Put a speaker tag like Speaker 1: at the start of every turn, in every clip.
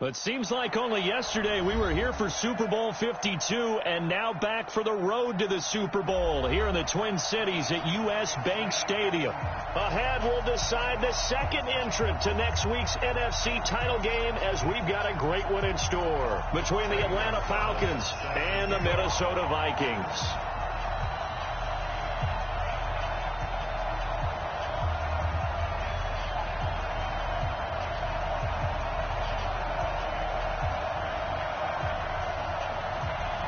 Speaker 1: It seems like only yesterday we were here for Super Bowl 52 and now back for the road to the Super Bowl here in the Twin Cities at US Bank Stadium. Ahead, we'll decide the second entrant to next week's NFC title game as we've got a great one in store between the Atlanta Falcons and the Minnesota Vikings.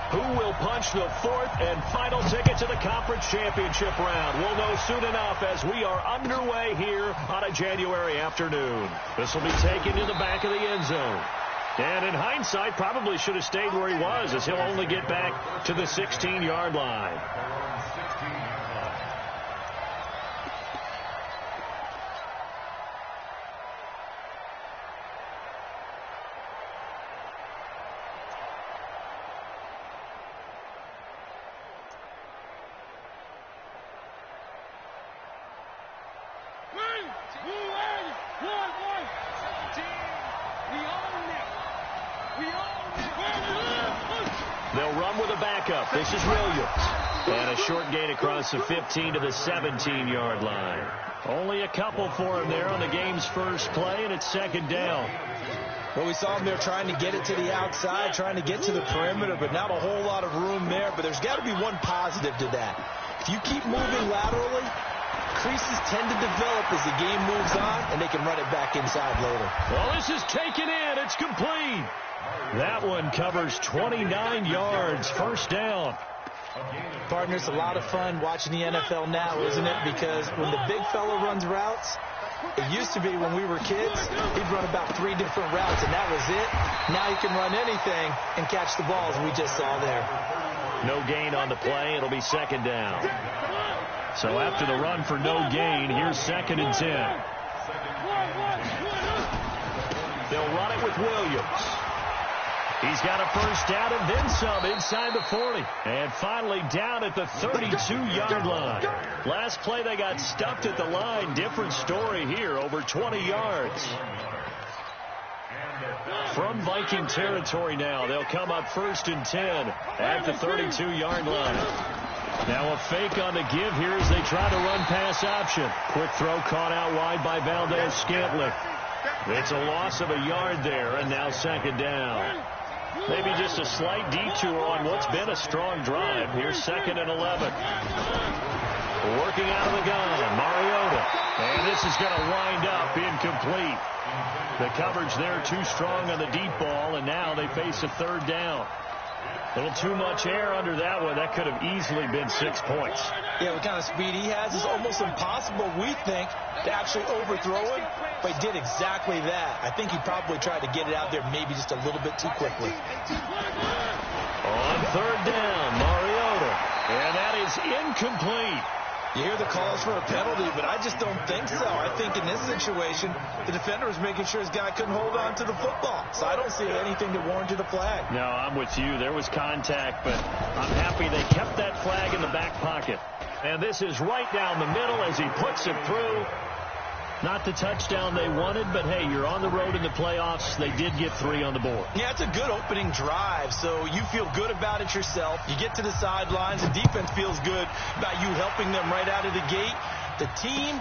Speaker 1: Who will punch the fourth and final ticket to the conference championship round? We'll know soon enough as we are underway here on a January afternoon. This will be taken to the back of the end zone. And in hindsight, probably should have stayed where he was as he'll only get back to the 16-yard line. They'll run with a backup. This is Williams. And a short gain across the 15 to the 17-yard line. Only a couple for him there on the game's first play, and it's second down.
Speaker 2: Well, we saw him there trying to get it to the outside, trying to get to the perimeter, but not a whole lot of room there. But there's got to be one positive to that. If you keep moving laterally, creases tend to develop as the game moves on, and they can run it back inside later.
Speaker 1: Well, this is taken in. It's complete. That one covers 29 yards. First down.
Speaker 2: Partner, it's a lot of fun watching the NFL now, isn't it? Because when the big fella runs routes, it used to be when we were kids, he'd run about 3 different routes, and that was it. Now you can run anything and catch the balls we just saw there.
Speaker 1: No gain on the play. It'll be second down. So after the run for no gain, here's second and 10. They'll run it with Williams. He's got a first down and then some inside the 40. And finally down at the 32-yard line. Last play they got stuffed at the line. Different story here, over 20 yards. From Viking territory now, they'll come up first and 10 at the 32-yard line. Now a fake on the give here as they try to run pass option. Quick throw caught out wide by Valdez-Scantling. It's a loss of a yard there, and now second down. Maybe just a slight detour on what's been a strong drive. Here's second and 11. Working out of the gun, Mariota. And this is going to wind up incomplete. The coverage there too strong on the deep ball, and now they face a third down. A little too much air under that one. That could have easily been 6 points.
Speaker 2: Yeah, what kind of speed he has is almost impossible, we think, to actually overthrow him. But he did exactly that. I think he probably tried to get it out there maybe just a little bit too quickly.
Speaker 1: On third down, Mariota. And that is incomplete.
Speaker 2: You hear the calls for a penalty, but I just don't think so. I think in this situation, the defender was making sure his guy couldn't hold on to the football. So I don't see anything that warranted a flag.
Speaker 1: No, I'm with you. There was contact, but I'm happy they kept that flag in the back pocket. And this is right down the middle as he puts it through. Not the touchdown they wanted, but hey, you're on the road in the playoffs. They did get 3 on the board.
Speaker 2: Yeah, it's a good opening drive, so you feel good about it yourself. You get to the sidelines, the defense feels good about you helping them right out of the gate. The team,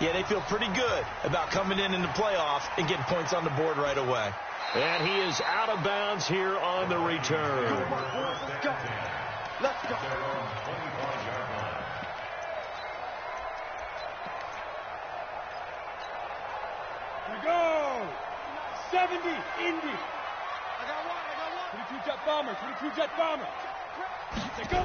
Speaker 2: yeah, they feel pretty good about coming in the playoffs and getting points on the board right away.
Speaker 1: And he is out of bounds here on the return.
Speaker 3: Let's go. Let's go. Go! 70, Indy. I got one. 22 jet bomber, 22 jet bomber. They go.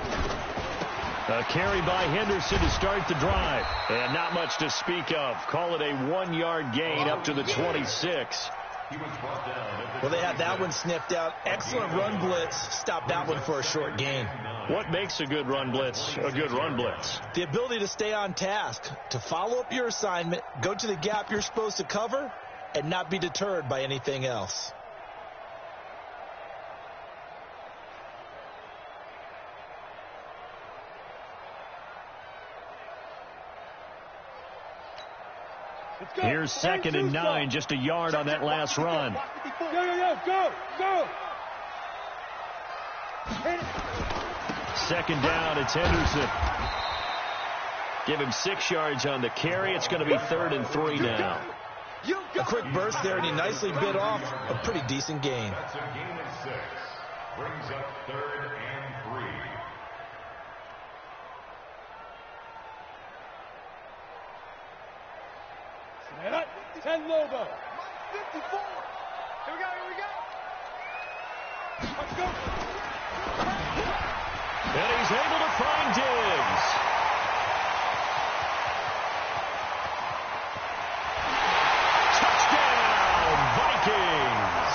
Speaker 1: A carry by Henderson to start the drive. And not much to speak of. Call it a 1-yard gain up to the 26.
Speaker 2: Well, they had that one sniffed out. Excellent run blitz. Stopped that one for a short gain.
Speaker 1: What makes a good run blitz a good run blitz?
Speaker 2: The ability to stay on task, to follow up your assignment, go to the gap you're supposed to cover, and not be deterred by anything else.
Speaker 1: Here's 2nd and 9, just a yard on that last run.
Speaker 3: Go.
Speaker 1: 2nd down, it's Henderson. Give him 6 yards on the carry. It's going to be 3rd and 3 now.
Speaker 2: A quick burst there, and he nicely bit off a pretty decent gain.
Speaker 4: That's a gain of 6. Brings up 3rd and 3.
Speaker 3: Set up. 10 Lobo. 54. Here we go. Let's go.
Speaker 1: And he's able to find Diggs. Touchdown, Vikings.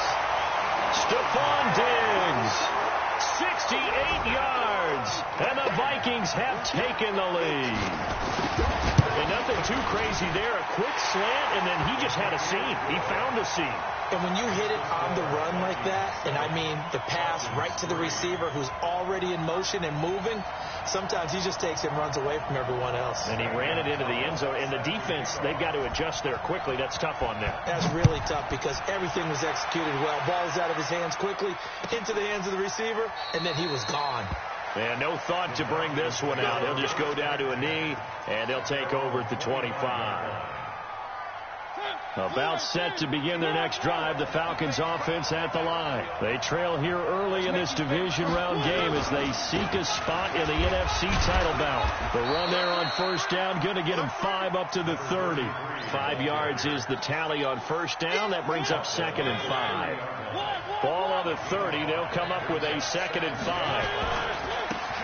Speaker 1: Stephon Diggs, 68 yards, and the Vikings have taken the lead. And nothing too crazy there. A quick slant, and then he just had a seam. He found a seam.
Speaker 2: And when you hit it on the run like that, and I mean the pass right to the receiver who's already in motion and moving, sometimes he just takes it and runs away from everyone else.
Speaker 1: And he ran it into the end zone. And the defense, they've got to adjust there quickly. That's tough on them.
Speaker 2: That's really tough because everything was executed well. Ball was out of his hands quickly, into the hands of the receiver, and then he was gone.
Speaker 1: And no thought to bring this one out. He'll just go down to a knee, and they'll take over at the 25. About set to begin their next drive, the Falcons offense at the line. They trail here early in this division round game as they seek a spot in the NFC title bout. The run there on 1st down, going to get them 5 up to the 30. 5 yards is the tally on 1st down. That brings up 2nd and 5. Ball on the 30. They'll come up with a 2nd and 5.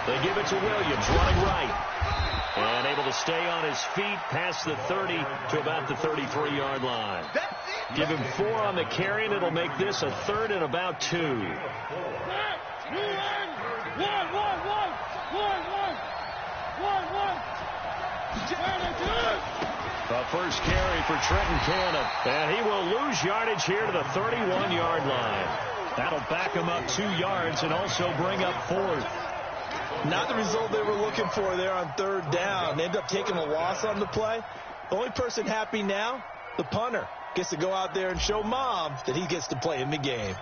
Speaker 1: They give it to Williams, running right. And able to stay on his feet past the 30 to about the 33-yard line. Give him 4 on the carry, and it'll make this a 3rd and about 2. The first carry for Trenton Cannon. And he will lose yardage here to the 31-yard line. That'll back him up 2 yards and also bring up 4th.
Speaker 2: Not the result they were looking for there on 3rd down. They end up taking a loss on the play. The only person happy now, the punter, gets to go out there and show Mom that he gets to play in the game.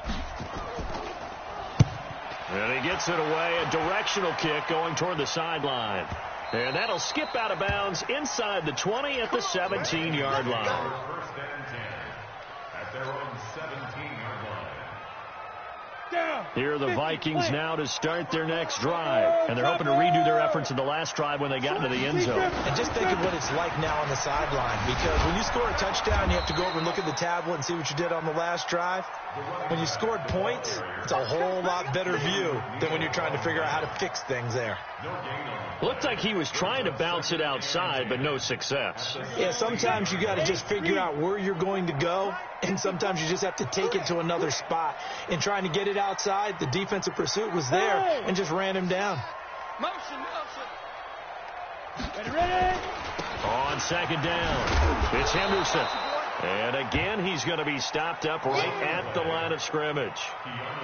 Speaker 1: And he gets it away, a directional kick going toward the sideline. And that'll skip out of bounds inside the 20 at the 17-yard line.
Speaker 4: 1st and 10 at their own 17-yard line.
Speaker 1: Here are the Vikings now to start their next drive. And they're hoping to redo their efforts in the last drive when they got into the end zone.
Speaker 2: And just think of what it's like now on the sideline. Because when you score a touchdown, you have to go over and look at the tablet and see what you did on the last drive. When you scored points, it's a whole lot better view than when you're trying to figure out how to fix things there.
Speaker 1: Looked like he was trying to bounce it outside, but no success.
Speaker 2: Yeah, sometimes you got to just figure out where you're going to go, and sometimes you just have to take it to another spot. In trying to get it outside, the defensive pursuit was there and just ran him down.
Speaker 3: Motion. Ready?
Speaker 1: On 2nd down, it's Henderson. And again, he's going to be stopped up right at the line of scrimmage.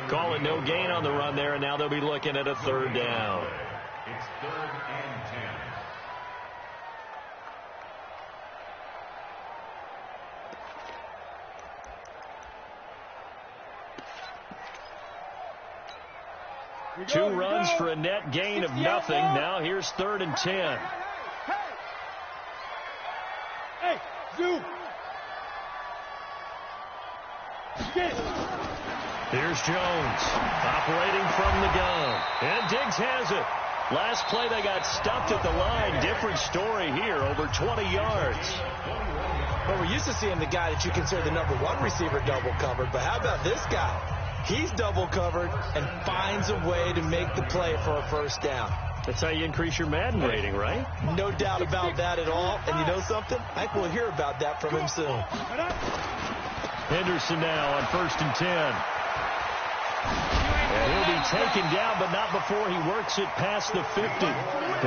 Speaker 1: Call it no gain on the run there, and now they'll be looking at a 3rd down.
Speaker 4: It's 3rd and 10.
Speaker 1: 2 runs for a net gain of nothing. Now here's 3rd and 10.
Speaker 3: Hey, Zoo.
Speaker 1: Here's Jones operating from the gun. And Diggs has it. Last play they got stuffed at the line. Different story here, over 20 yards.
Speaker 2: Well, we're used to seeing the guy that you consider the number 1 receiver double covered, but how about this guy? He's double covered and finds a way to make the play for a 1st down.
Speaker 1: That's how you increase your Madden rating, right?
Speaker 2: No doubt about that at all. And you know something? I think we'll hear about that from him soon.
Speaker 1: Henderson now on 1st and 10. And he'll be taken down, but not before he works it past the 50.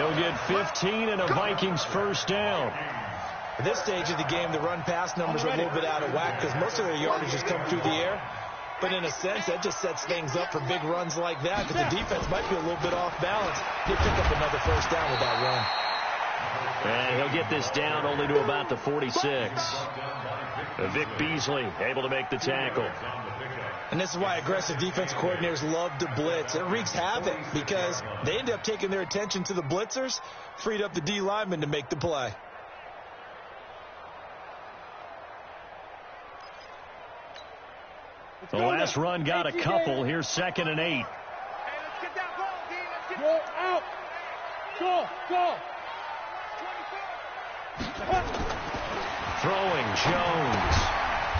Speaker 1: He'll get 15 and a Vikings 1st down.
Speaker 2: At this stage of the game, the run-pass numbers are a little bit out of whack because most of their yardage has come through the air. But in a sense, that just sets things up for big runs like that because the defense might be a little bit off balance. They pick up another 1st down with that run.
Speaker 1: And he'll get this down only to about the 46. Vic Beasley able to make the tackle.
Speaker 2: And this is why aggressive defense coordinators love to blitz. It wreaks havoc because they end up taking their attention to the blitzers, freed up the D lineman to make the play.
Speaker 1: The last run got a couple. Here's 2nd and 8.
Speaker 3: Hey, let's get that ball, D. Let's get go out. Go.
Speaker 1: Throwing Jones.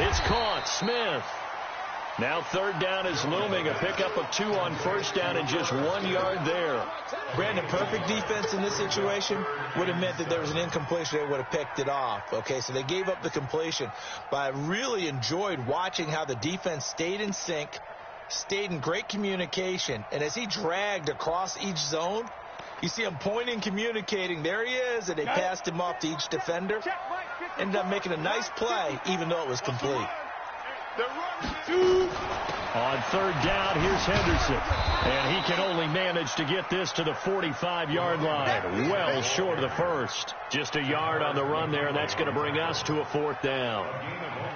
Speaker 1: It's caught. Smith. Now 3rd down is looming. A pickup of 2 on 1st down and just 1 yard there.
Speaker 2: Brandon, perfect defense in this situation would have meant that there was an incompletion. They would have picked it off. Okay, so they gave up the completion. But I really enjoyed watching how the defense stayed in sync, stayed in great communication. And as he dragged across each zone, you see him pointing, communicating. There he is, and they passed him off to each defender. Ended up making a nice play, even though it was complete.
Speaker 1: On 3rd down, here's Henderson. And he can only manage to get this to the 45-yard line. Well short of the first. Just a yard on the run there, and that's going to bring us to a 4th down.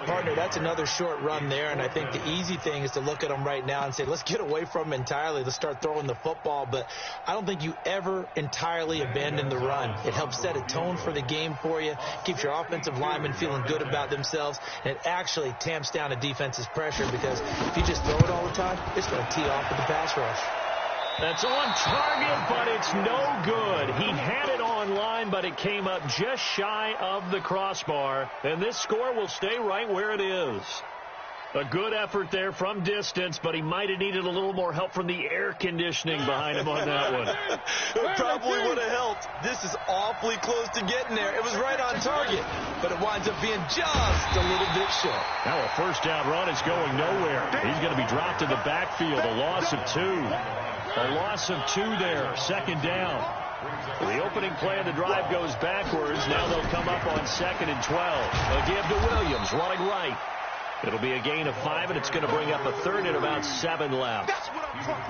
Speaker 2: Partner, that's another short run there, and I think the easy thing is to look at them right now and say, let's get away from them entirely. Let's start throwing the football, but I don't think you ever entirely abandon the run. It helps set a tone for the game for you, keeps your offensive linemen feeling good about themselves, and it actually tamps down a defense's pressure because if you just throw it all the time, it's going to tee off with the pass rush.
Speaker 1: That's on target, but it's no good. He had it on line, but it came up just shy of the crossbar. And this score will stay right where it is. A good effort there from distance, but he might have needed a little more help from the air conditioning behind him on that one.
Speaker 2: It probably would have helped. This is awfully close to getting there. It was right on target, but it winds up being just a little bit short.
Speaker 1: Now a 1st down run is going nowhere. He's going to be dropped in the backfield. A loss of 2. A loss of 2 there. 2nd down. The opening play of the drive goes backwards. Now they'll come up on 2nd and 12. A give to Williams, running right. It'll be a gain of 5, and it's going to bring up a 3rd and about 7 left.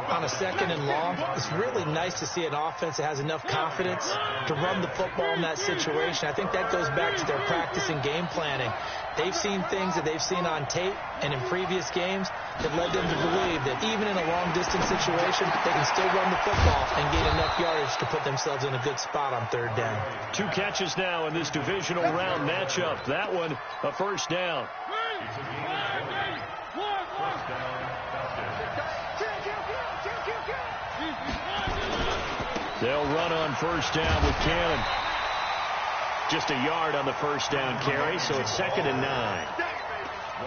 Speaker 2: On a 2nd and long, it's really nice to see an offense that has enough confidence to run the football in that situation. I think that goes back to their practice and game planning. They've seen things that they've seen on tape and in previous games that led them to believe that even in a long-distance situation, they can still run the football and gain enough yardage to put themselves in a good spot on 3rd down.
Speaker 1: 2 catches now in this divisional round matchup. That one, a 1st down. They'll run on 1st down with Cannon. Just a yard on the 1st down carry, so it's 2nd and 9.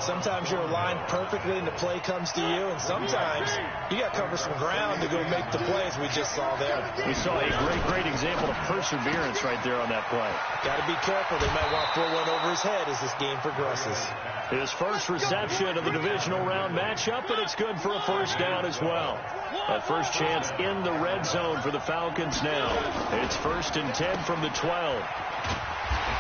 Speaker 2: Sometimes you're aligned perfectly and the play comes to you, and sometimes you got to cover some ground to go make the plays we just saw there.
Speaker 1: We saw a great example of perseverance right there on that play.
Speaker 2: Got to be careful. They might want to throw one over his head as this game progresses.
Speaker 1: His first reception of the divisional round matchup, and it's good for a 1st down as well. A first chance in the red zone for the Falcons now. It's 1st and 10 from the 12.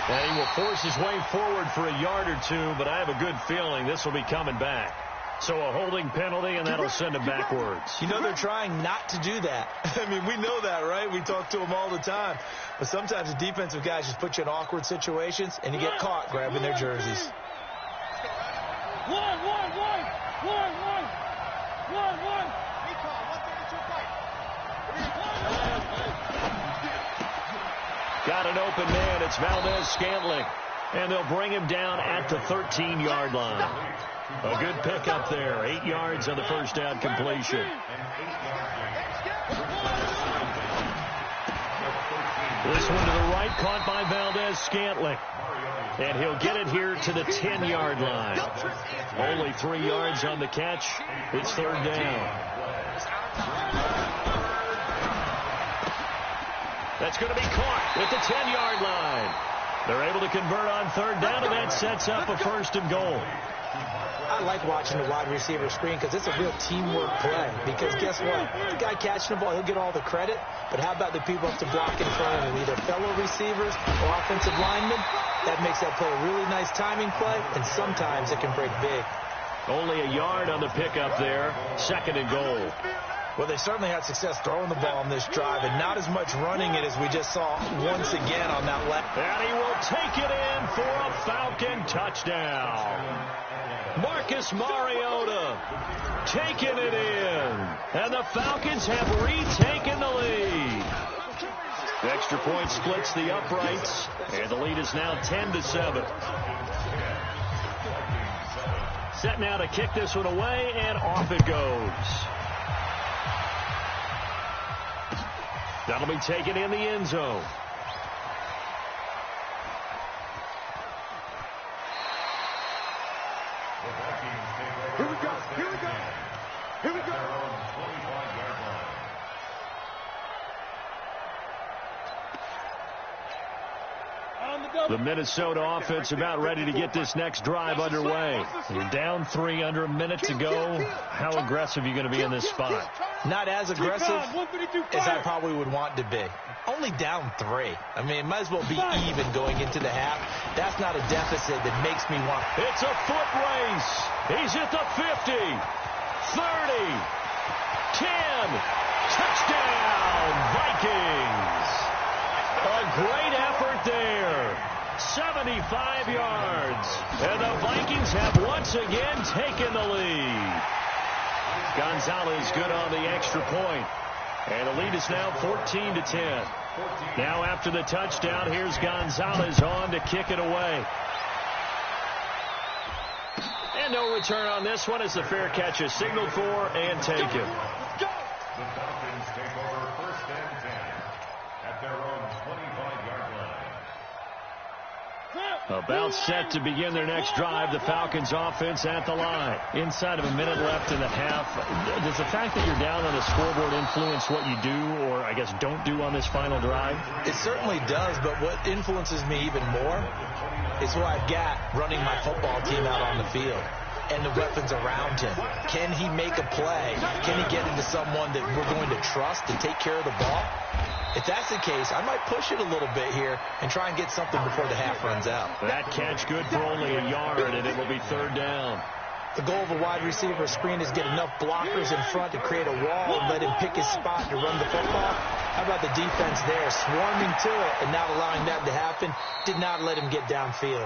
Speaker 1: And he will force his way forward for a yard or 2, but I have a good feeling this will be coming back. So a holding penalty, and that'll send him backwards.
Speaker 2: You know, they're trying not to do that. I mean, we know that, right? We talk to them all the time. But sometimes the defensive guys just put you in awkward situations, and you get caught grabbing their jerseys.
Speaker 3: One.
Speaker 1: Got an open man. It's Valdez-Scantling. And they'll bring him down at the 13-yard line. A good pickup there. 8 yards on the 1st down completion. This one to the right, caught by Valdez-Scantling. And he'll get it here to the 10-yard line. Only 3 yards on the catch. It's 3rd down. That's going to be caught at the 10-yard line. They're able to convert on 3rd down, and that sets up a 1st and goal.
Speaker 2: I like watching the wide receiver screen because it's a real teamwork play. Because guess what? The guy catching the ball, he'll get all the credit. But how about the people up to block in front of him, either fellow receivers or offensive linemen? That makes that play a really nice timing play, and sometimes it can break big.
Speaker 1: Only a yard on the pickup there. 2nd and goal.
Speaker 2: Well, they certainly had success throwing the ball on this drive, and not as much running it as we just saw once again on that left.
Speaker 1: And he will take it in for a Falcon touchdown. Marcus Mariota taking it in. And the Falcons have retaken the lead. The extra point splits the uprights, and the lead is now 10-7. Set now to kick this one away, and off it goes. That'll be taken in the end zone.
Speaker 3: Here we go. Here we go. Here we go.
Speaker 1: The Minnesota offense about ready to get this next drive underway. You're down 3 under a minute to go. How aggressive are you going to be in this spot?
Speaker 2: Not as aggressive as I probably would want to be. Only down 3. I mean, it might as well be even going into the half. That's not a deficit that makes me want.
Speaker 1: It's a foot race. He's at the 50, 30, 10. Touchdown, Vikings. A great effort there. 75 yards. And the Vikings have once again taken the lead. Gonzalez good on the extra point. And the lead is now 14-10. Now after the touchdown, here's Gonzalez on to kick it away. And no return on this one as the fair catch is signaled for and taken.
Speaker 4: The Falcons take over first and 10 at their own 25-yard line.
Speaker 1: About set to begin their next drive, the Falcons offense at the line. Inside of a minute left in the half. Does the fact that you're down on the scoreboard influence what you do or, I guess, don't do on this final drive?
Speaker 2: It certainly does, but what influences me even more is who I've got running my football team out on the field and the weapons around him. Can he make a play? Can he get into someone that we're going to trust to take care of the ball? If that's the case, I might push it a little bit here and try and get something before the half runs out.
Speaker 1: That catch good for only a yard, and it will be third down.
Speaker 2: The goal of a wide receiver screen is get enough blockers in front to create a wall and let him pick his spot to run the football. How about the defense there, swarming to it and not allowing that to happen? Did not let him get downfield.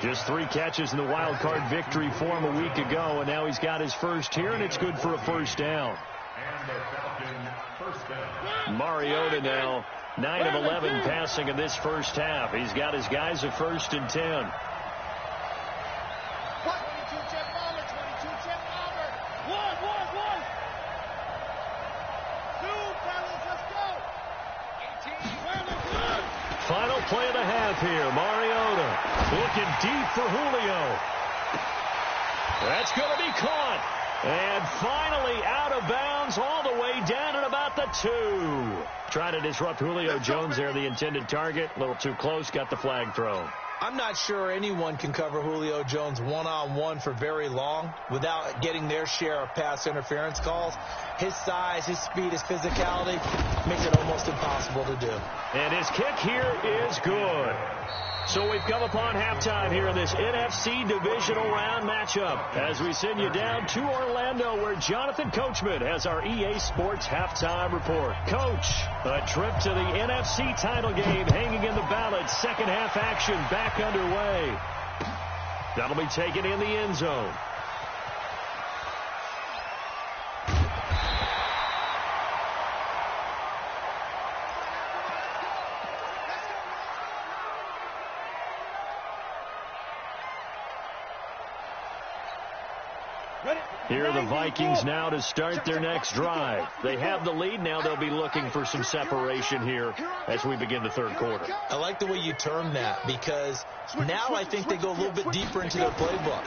Speaker 1: Just 3 catches in the wild card victory for him a week ago, and now he's got his first here, and it's good for a first down.
Speaker 4: And the Falcons first down.
Speaker 1: Mariota now 9 of 11 passing in this first half. He's got his guys at first and 10. Final play of the half here. Mariota looking deep for Julio. That's going to be caught. And finally out of bounds all the way down at about the 2. Trying to disrupt Julio Jones there, the intended target. A little too close, got the flag thrown.
Speaker 2: I'm not sure anyone can cover Julio Jones one-on-one for very long without getting their share of pass interference calls. His size, his speed, his physicality makes it almost impossible to do.
Speaker 1: And his kick here is good. So we've come upon halftime here in this NFC divisional round matchup as we send you down to Orlando where Jonathan Coachman has our EA Sports halftime report. Coach, a trip to the NFC title game hanging in the balance. Second half action back underway. That'll be taken in the end zone. Here are the Vikings now to start their next drive. They have the lead. Now they'll be looking for some separation here as we begin the third quarter.
Speaker 2: I like the way you termed that because now I think they go a little bit deeper into their playbook.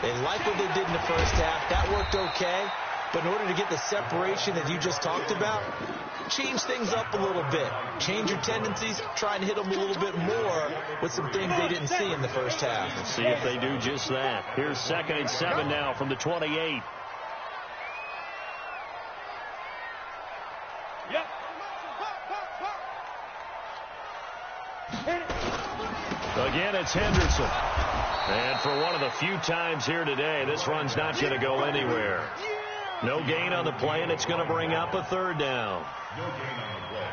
Speaker 2: They like what they did in the first half. That worked okay. But in order to get the separation that you just talked about, change things up a little bit. Change your tendencies, try and hit them a little bit more with some things they didn't see in the first half.
Speaker 1: Let's see if they do just that. Here's 2nd and 7 now from the 28.
Speaker 3: Yep.
Speaker 1: Again, it's Henderson. And for one of the few times here today, this run's not going to go anywhere. No gain on the play, and it's going to bring up a third down.
Speaker 4: No gain on the play.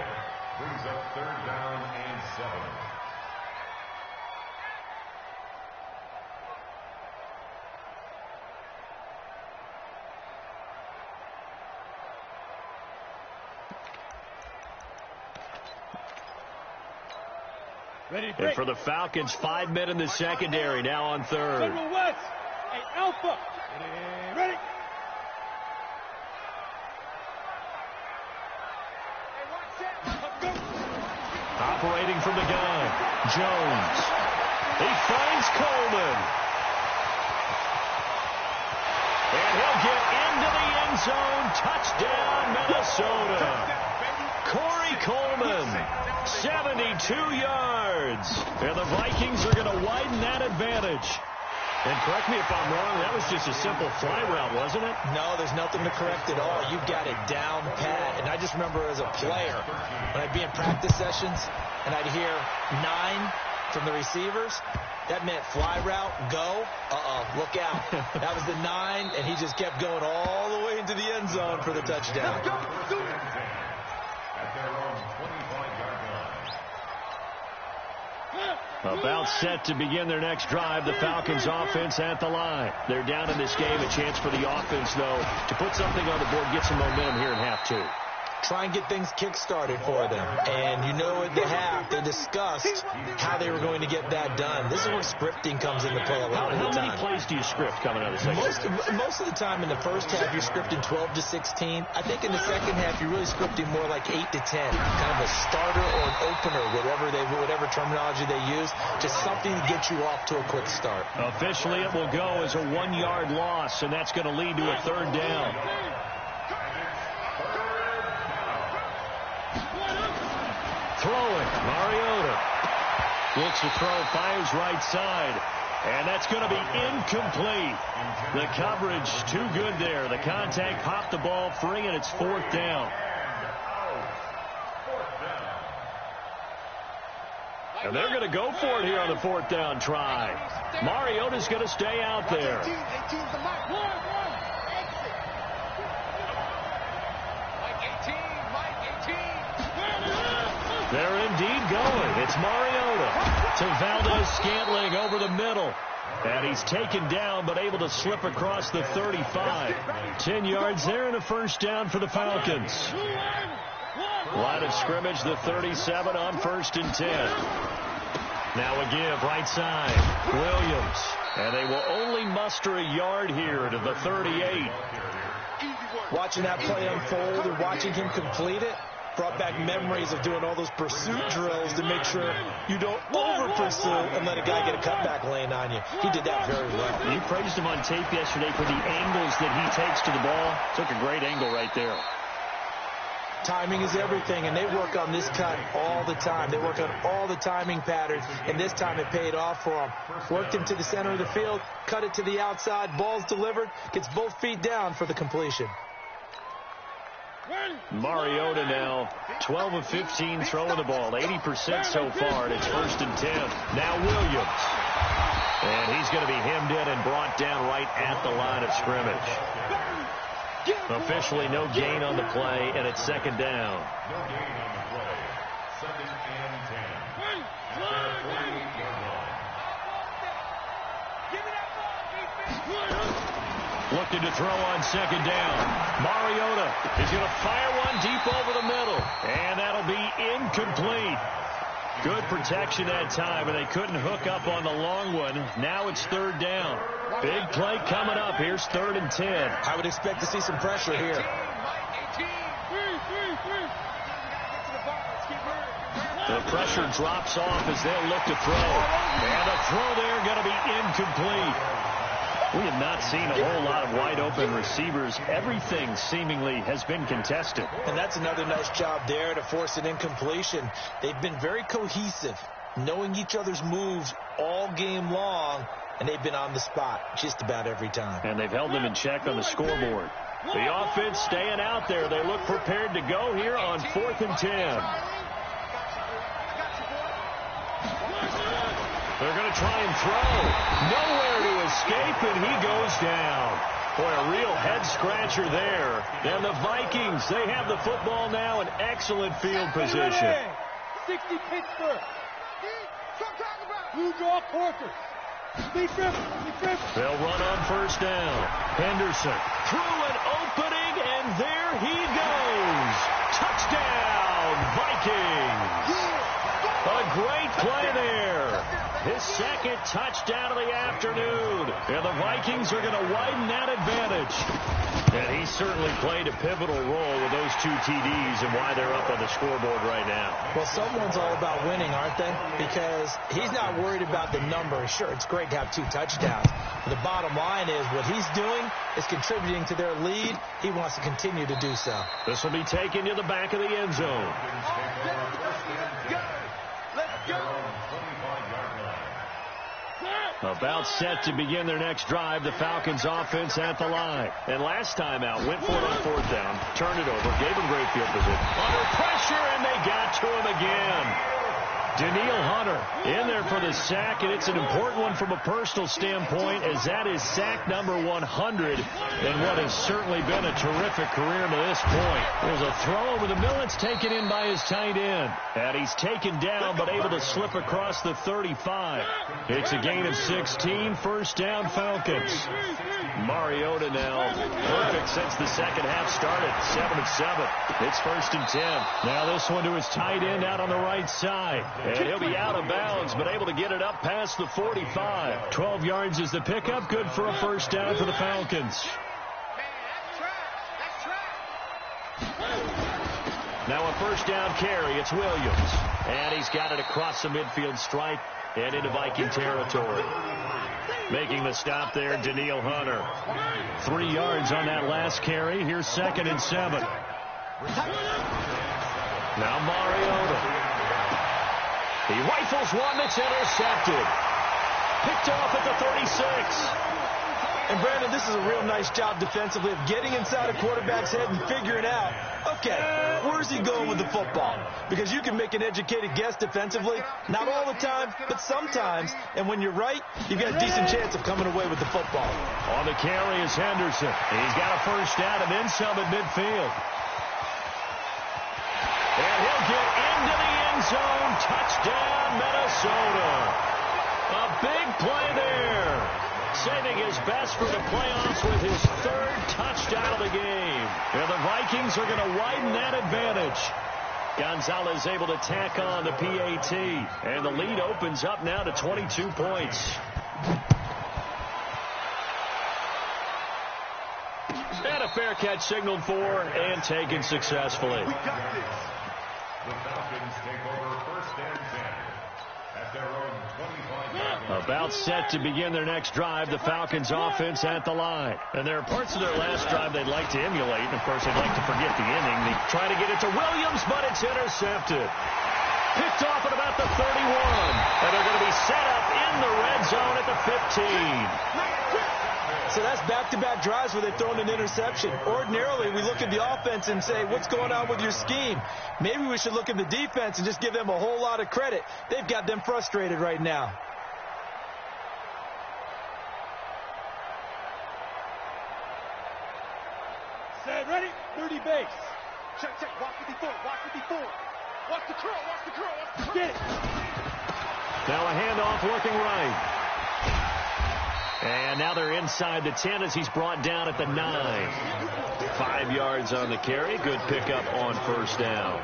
Speaker 4: Brings up third down and 7.
Speaker 1: And for the Falcons, 5 men in the secondary, now on third.
Speaker 3: Federal West. Hey, Alpha. Ready.
Speaker 1: Operating from the gun, Jones. He finds Coleman. And he'll get into the end zone. Touchdown, Minnesota. Corey Coleman, 72 yards. And the Vikings are going to widen that advantage. And correct me if I'm wrong, that was just a simple fly route, wasn't it?
Speaker 2: No, there's nothing to correct at all. You've got it down pat. And I just remember as a player, when I'd be in practice sessions and I'd hear 9 from the receivers, that meant fly route, go, look out. That was the 9, and he just kept going all the way into the end zone for the touchdown.
Speaker 4: At their own 25-yard line.
Speaker 1: About set to begin their next drive, the Falcons offense at the line. They're down in this game. A chance for the offense, though, to put something on the board, get some momentum here in half 2.
Speaker 2: Try and get things kick-started for them. And you know at the half, they discussed how they were going to get that done. This is where scripting comes into play a lot of the time.
Speaker 1: How many plays do you script coming out of the second?
Speaker 2: Most of the time in the first half, you're scripting 12 to 16. I think in the second half, you're really scripting more like 8 to 10. Kind of a starter or an opener, whatever terminology they use. Just something to get you off to a quick start.
Speaker 1: Officially, it will go as a 1-yard loss, and that's going to lead to a third down. Throwing, Mariota. Looks to throw, fires right side. And that's going to be incomplete. The coverage too good there. The contact popped the ball free, and it's 4th down. And they're going to go for it here on the 4th down try. Mariota's going to stay out there. They're indeed going. It's Mariota to Valdez-Scantling over the middle. And he's taken down but able to slip across the 35. 10 yards there and a first down for the Falcons. Line of scrimmage, the 37 on 1st and 10. Now a give right side. Williams. And they will only muster a yard here to the 38.
Speaker 2: Watching that play unfold and watching him complete it brought back memories of doing all those pursuit drills to make sure you don't over-pursue and let a guy get a cutback lane on you. He did that very well.
Speaker 1: You praised him on tape yesterday for the angles that he takes to the ball. Took a great angle right there.
Speaker 2: Timing is everything, and they work on this cut all the time. They work on all the timing patterns, and this time it paid off for him. Worked him to the center of the field, cut it to the outside, ball's delivered, gets both feet down for the completion.
Speaker 1: Mariota now 12 of 15 throwing the ball, 80% so far, and it's 1st and 10. Now Williams. And he's going to be hemmed in and brought down right at the line of scrimmage. Officially no gain on the play, and it's 2nd down.
Speaker 4: No gain on the play. 2nd and 10. At their 48-yard line.
Speaker 1: Looking to throw on 2nd down. Mariota is going to fire one deep over the middle. And that'll be incomplete. Good protection that time, and they couldn't hook up on the long one. Now it's 3rd down. Big play coming up. Here's 3rd and 10.
Speaker 2: I would expect to see some pressure here.
Speaker 1: The pressure drops off as they'll look to throw. And the throw there going to be incomplete. We have not seen a whole lot of wide-open receivers. Everything seemingly has been contested.
Speaker 2: And that's another nice job there to force an incompletion. They've been very cohesive, knowing each other's moves all game long, and they've been on the spot just about every time.
Speaker 1: And they've held them in check on the scoreboard. The offense staying out there. They look prepared to go here on 4th and 10. They're going to try and throw. Nowhere to escape, and he goes down. Boy, a real head-scratcher there. And the Vikings, they have the football now in excellent field position.
Speaker 3: 60 Pittsburgh. Blue draw Corker.
Speaker 1: They'll run on first down. Henderson through an opening, and there he goes. Touchdown, Vikings. A great play there. His second touchdown of the afternoon. And the Vikings are going to widen that advantage. And he certainly played a pivotal role with those 2 TDs and why they're up on the scoreboard right now.
Speaker 2: Well, someone's all about winning, aren't they? Because he's not worried about the number. Sure, it's great to have 2 touchdowns. But the bottom line is what he's doing is contributing to their lead. He wants to continue to do so.
Speaker 1: This will be taken to the back of the end zone.
Speaker 3: Let's go.
Speaker 1: About set to begin their next drive, the Falcons offense at the line. And last time out, went for it on fourth down, turned it over, gave him great field position. Under pressure, and they got to him again. Danielle Hunter in there for the sack, and it's an important one from a personal standpoint, as that is sack number 100 in what has certainly been a terrific career to this point. There's a throw over the middle. It's taken in by his tight end. And he's taken down, but able to slip across the 35. It's a gain of 16, first down Falcons. Mariota now perfect since the second half started, 7-7. It's first and 10. Now this one to his tight end out on the right side. And he'll be out of bounds, but able to get it up past the 45. 12 yards is the pickup. Good for a first down for the Falcons. Now a first down carry. It's Williams. And he's got it across the midfield stripe and into Viking territory. Making the stop there, Danielle Hunter. 3 yards on that last carry. Here's second and 7. Now Mariota. He rifles one that's intercepted. Picked off at the 36.
Speaker 2: And, Brandon, this is a real nice job defensively of getting inside a quarterback's head and figuring out, okay, where's he going with the football? Because you can make an educated guess defensively. Not all the time, but sometimes. And when you're right, you've got a decent chance of coming away with the football.
Speaker 1: On the carry is Henderson. He's got a first down and then some at midfield. And he'll get into the end zone. Touchdown, Minnesota. A big play there. Saving his best for the playoffs with his third touchdown of the game. And the Vikings are going to widen that advantage. Gonzalez able to tack on the PAT. And the lead opens up now to 22 points. And a fair catch signaled for and taken successfully.
Speaker 4: The Falcons take over first and 10 at their own 25-yard line.
Speaker 1: About set to begin their next drive, the Falcons offense at the line. And there are parts of their last drive they'd like to emulate. And, of course, they'd like to forget the ending. They try to get it to Williams, but it's intercepted. Picked off at about the 31. And they're going to be set up in the red zone at the 15.
Speaker 2: So that's back-to-back drives where they've thrown an interception. Ordinarily, we look at the offense and say, what's going on with your scheme? Maybe we should look at the defense and just give them a whole lot of credit. They've got them frustrated right now.
Speaker 3: Set, ready, 30 base. Check, check, watch 54, watch 54. Watch the curl, watch the curl, watch the curl. Get it.
Speaker 1: Now a handoff working right. And now they're inside the 10 as he's brought down at the 9. 5 yards on the carry. Good pickup on first down.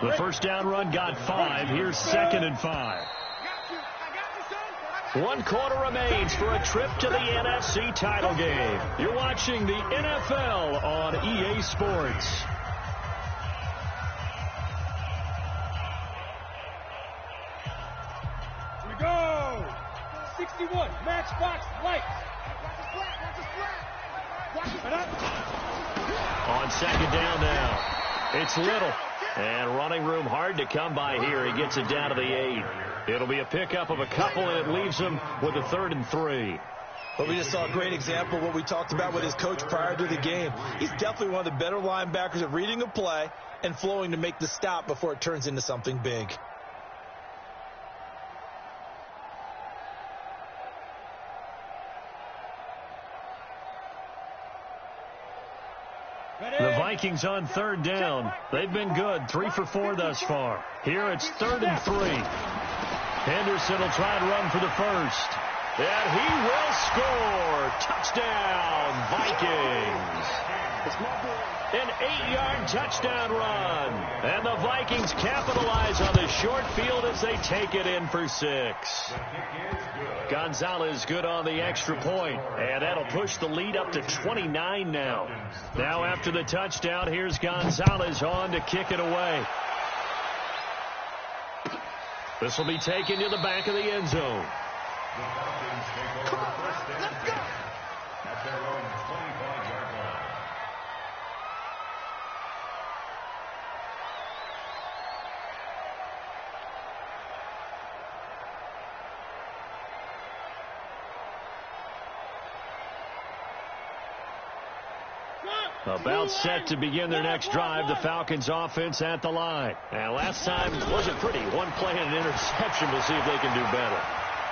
Speaker 1: The first down run got 5. Here's second and 5. 1 quarter remains for a trip to the NFC title game. You're watching the NFL on EA Sports.
Speaker 3: Go! 61, matchbox lights.
Speaker 1: On second down now, it's Little. And running room hard to come by here. He gets it down to the 8. It'll be a pickup of a couple, and it leaves him with a 3rd and 3.
Speaker 2: But we just saw a great example of what we talked about with his coach prior to the game. He's definitely one of the better linebackers at reading a play and flowing to make the stop before it turns into something big.
Speaker 1: The Vikings on third down. They've been good, 3 for 4 thus far. Here it's 3rd and 3. Henderson will try and run for the first. And he will score. Touchdown, Vikings. An 8-yard touchdown run. And the Vikings capitalize on the short field as they take it in for 6. Gonzalez good on the extra point. And that'll push the lead up to 29 now. Now after the touchdown, here's Gonzalez on to kick it away. This will be taken to the back of the end zone.
Speaker 4: The Falcons take over first and 10 at their own 25-yard line.
Speaker 1: About set to begin their next drive, the Falcons offense at the line. And last time wasn't pretty. One play and an interception. We'll see if they can do better.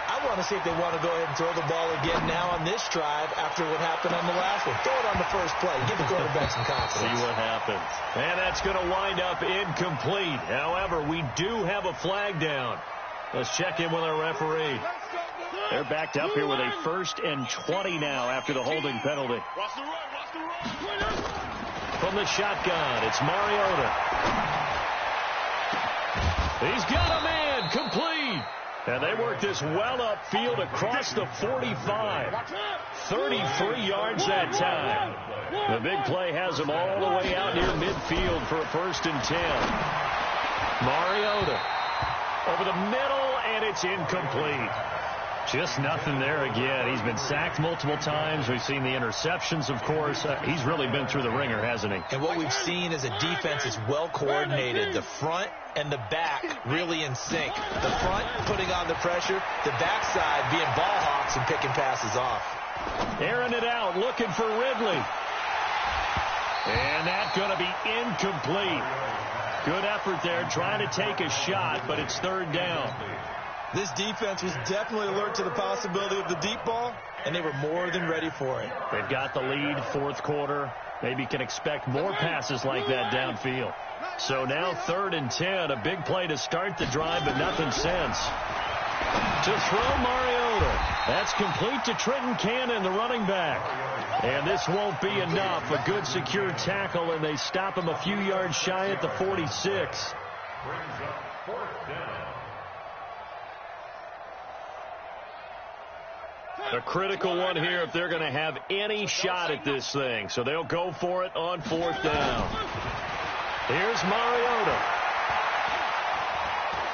Speaker 2: I want to see if they want to go ahead and throw the ball again now on this drive after what happened on the last one. Throw it on the first play. Give the quarterback some confidence.
Speaker 1: See what happens. And that's going to wind up incomplete. However, we do have a flag down. Let's check in with our referee. They're backed up here with a 1st and 20 now after the holding penalty. From the shotgun, it's Mariota. He's got a man, complete. And they work this well upfield across the 45. 33 yards that time. The big play has them all the way out near midfield for a 1st and 10. Mariota over the middle, and it's incomplete. Just nothing there again. He's been sacked multiple times. We've seen the interceptions, of course. He's really been through the ringer, hasn't he?
Speaker 2: And what we've seen is a defense is well coordinated. The front and the back really in sync. The front putting on the pressure. The backside being ball hawks and picking passes off.
Speaker 1: Airing it out, looking for Ridley. And that's going to be incomplete. Good effort there, trying to take a shot, but it's 3rd down.
Speaker 2: This defense was definitely alert to the possibility of the deep ball, and they were more than ready for it.
Speaker 1: They've got the lead, 4th quarter. Maybe can expect more passes like that downfield. So now 3rd and 10, a big play to start the drive, but nothing since. To throw Mariota. That's complete to Trenton Cannon, the running back. And this won't be enough. A good secure tackle, and they stop him a few yards shy at the 46.
Speaker 4: Brings up 4th down.
Speaker 1: A critical one here if they're going to have any shot at this thing. So they'll go for it on 4th down. Here's Mariota.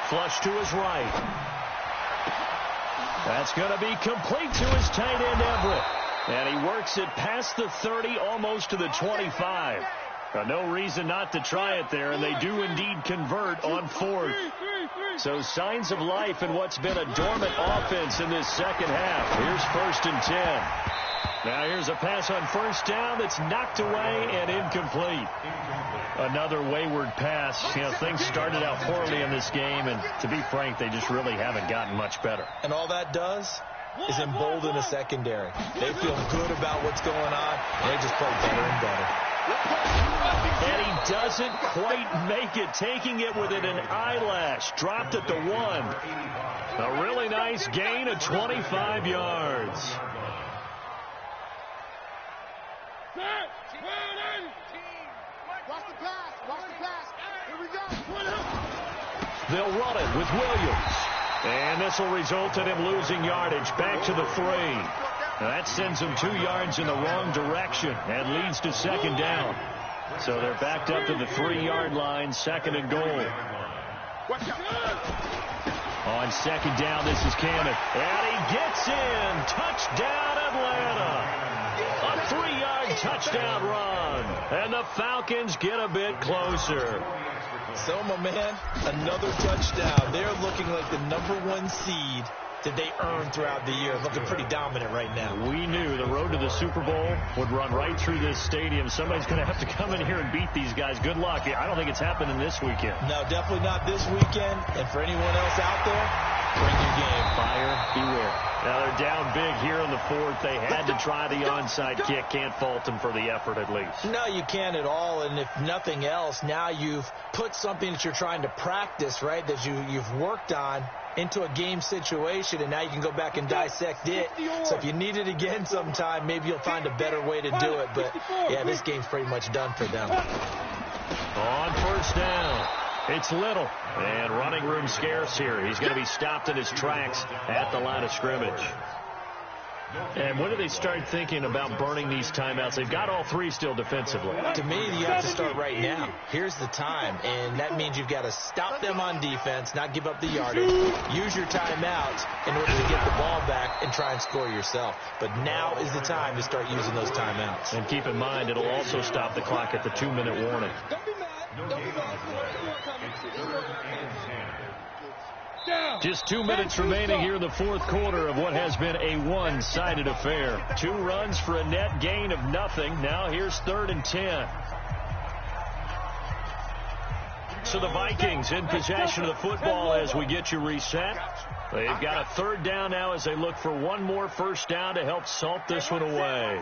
Speaker 1: Flush to his right. That's going to be complete to his tight end, Everett. And he works it past the 30, almost to the 25. No reason not to try it there, and they do indeed convert on 4th. So signs of life in what's been a dormant offense in this second half. Here's 1st and 10. Now here's a pass on 1st down that's knocked away and incomplete. Another wayward pass. You know, things started out poorly in this game, and to be frank, they just really haven't gotten much better.
Speaker 2: And all that does is embolden the secondary. They feel good about what's going on, and they just play better and better.
Speaker 1: And he doesn't quite make it, taking it within an eyelash. Dropped at the 1. A really nice gain of 25 yards. They'll run it with Williams. And this will result in him losing yardage back to the 3. Now that sends him 2 yards in the wrong direction and leads to 2nd down. So they're backed up to the 3-yard line, 2nd and goal. On 2nd down, this is Cannon. And he gets in. Touchdown, Atlanta. A 3-yard touchdown run. And the Falcons get a bit closer.
Speaker 2: So, my man, another touchdown. They're looking like the #1 seed that they earned throughout the year. Looking pretty dominant right now.
Speaker 1: We knew the road to the Super Bowl would run right through this stadium. Somebody's going to have to come in here and beat these guys. Good luck. I don't think it's happening this weekend.
Speaker 2: No, definitely not this weekend. And for anyone else out there, bring your game.
Speaker 1: Buyer beware. Now they're down big here in the fourth. They had to try the onside kick. Can't fault them for the effort at least.
Speaker 2: No, you can't at all. And if nothing else, now you've put something that you're trying to practice, right, that you've worked on into a game situation, and now you can go back and dissect it. So if you need it again sometime, maybe you'll find a better way to do it. But, yeah, this game's pretty much done for them.
Speaker 1: On first down, it's Little. And running room scarce here. He's going to be stopped in his tracks at the line of scrimmage. And when do they start thinking about burning these timeouts? They've got all three still defensively.
Speaker 2: To me, you have to start right now. Here's the time, and that means you've got to stop them on defense, not give up the yardage, use your timeouts in order to get the ball back and try and score yourself. But now is the time to start using those timeouts.
Speaker 1: And keep in mind, it'll also stop the clock at the 2-minute warning.
Speaker 3: Don't be mad. Don't be mad.
Speaker 1: Just 2 minutes remaining here in the fourth quarter of what has been a one-sided affair. 2 runs for a net gain of nothing. Now here's 3rd and 10. So the Vikings in possession of the football as we get you reset. They've got a 3rd down now as they look for one more first down to help salt this one away.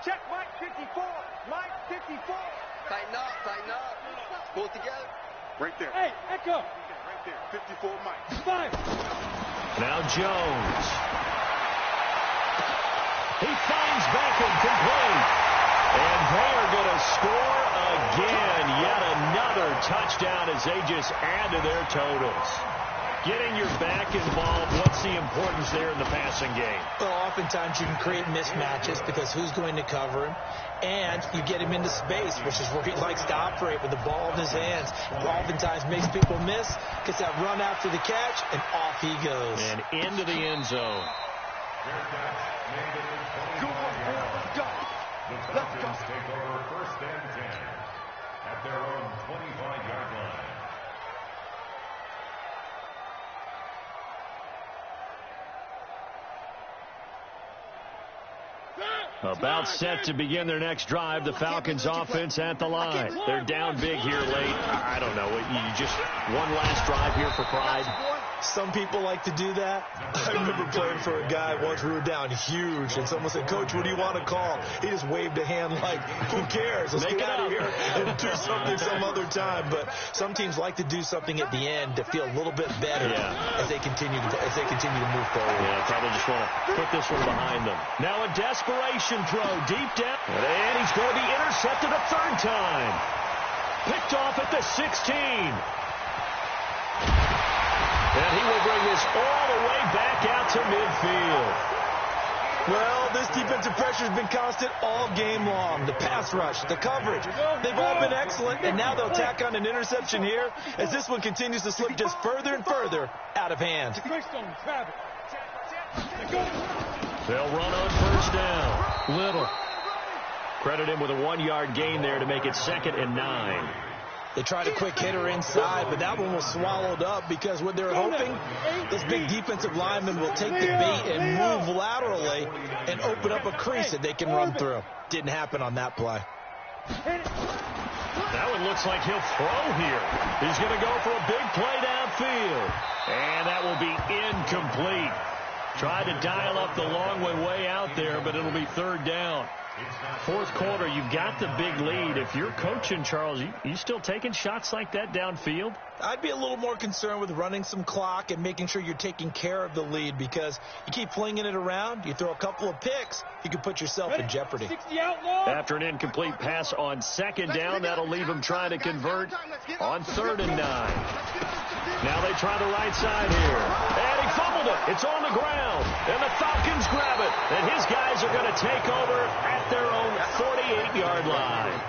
Speaker 3: Check Mike 54. Mike 54.
Speaker 5: Tighten up. Pull it together.
Speaker 3: Right there. Hey, Echo. 54 Mike. 5.
Speaker 1: Now Jones. He finds Beckham complete. And they are going to score again. Yet another touchdown as they just add to their totals. Getting your back involved, what's the importance there in the passing game?
Speaker 2: Well, oftentimes you can create mismatches because who's going to cover him? And you get him into space, which is where he likes to operate with the ball in his hands. Oftentimes makes people miss, gets that run after the catch, and off he goes.
Speaker 1: And into the end zone.
Speaker 4: The Falcons take over 1st and 10 at their own 25-yard line.
Speaker 1: About set to begin their next drive. The Falcons offense at the line. They're down big here late. I don't know. You just one last drive here for pride.
Speaker 2: Some people like to do that. I remember playing for a guy once. We were down huge, and someone said, "Coach, what do you want to call?" He just waved a hand like, "Who cares? Let's get out of here and do something some other time." But some teams like to do something at the end to feel a little bit better as they continue to move forward.
Speaker 1: Yeah, probably just want to put this one behind them. Now a desperation throw deep down, and he's going to be intercepted a 3rd time. Picked off at the 16. And he will bring this all the way back out to midfield.
Speaker 2: Well, this defensive pressure has been constant all game long. The pass rush, the coverage, they've all been excellent, and now they'll tack on an interception here as this one continues to slip just further and further out of hand.
Speaker 1: They'll run on first down. Little. Credit him with a 1-yard gain there to make it 2nd and 9.
Speaker 2: They tried a quick hitter inside, but that one was swallowed up because what they're hoping, this big defensive lineman will take the bait and move laterally and open up a crease that they can run through. Didn't happen on that play.
Speaker 1: That one looks like he'll throw here. He's going to go for a big play downfield. And that will be incomplete. Tried to dial up the long way out there, but it'll be 3rd down. Fourth quarter, you've got the big lead. If you're coaching, Charles, you still taking shots like that downfield?
Speaker 2: I'd be a little more concerned with running some clock and making sure you're taking care of the lead because you keep flinging it around, you throw a couple of picks, you can put yourself in jeopardy.
Speaker 1: After an incomplete pass on 2nd down, that'll leave them trying to convert on 3rd and 9. Now they try the right side here. And he fumbled it. It's on the ground. And the Falcons grab it. And his guys are going to take over at their own 48-yard line.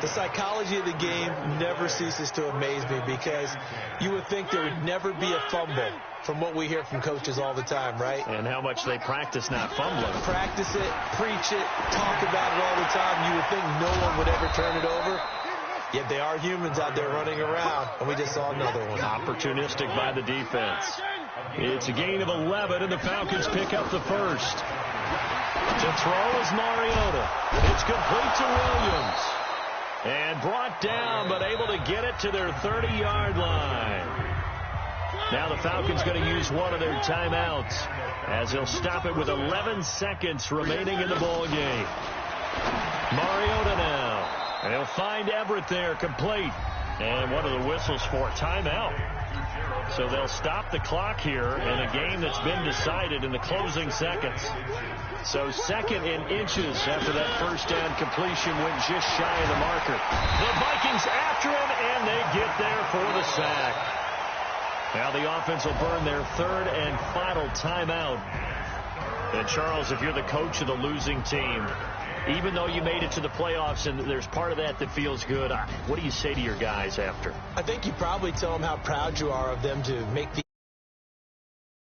Speaker 2: The psychology of the game never ceases to amaze me because you would think there would never be a fumble from what we hear from coaches all the time, right?
Speaker 1: And how much they practice not fumbling.
Speaker 2: Practice it, preach it, talk about it all the time. You would think no one would ever turn it over. Yet they are humans out there running around, and we just saw another one.
Speaker 1: Opportunistic by the defense. It's a gain of 11, and the Falcons pick up the first. To throw is Mariota. It's complete to Williams. And brought down, but able to get it to their 30-yard line. Now the Falcons going to use one of their timeouts as they'll stop it with 11 seconds remaining in the ball game. Mariota now. They'll find Everett there, complete. And one of the whistles for a timeout. So they'll stop the clock here in a game that's been decided in the closing seconds. So second in inches after that first down completion went just shy of the marker. The Vikings after him, and they get there for the sack. Now the offense will burn their third and final timeout. And Charles, if you're the coach of the losing team, even though you made it to the playoffs and there's part of that feels good, what do you say to your guys after?
Speaker 2: I think you probably tell them how proud you are of them to make the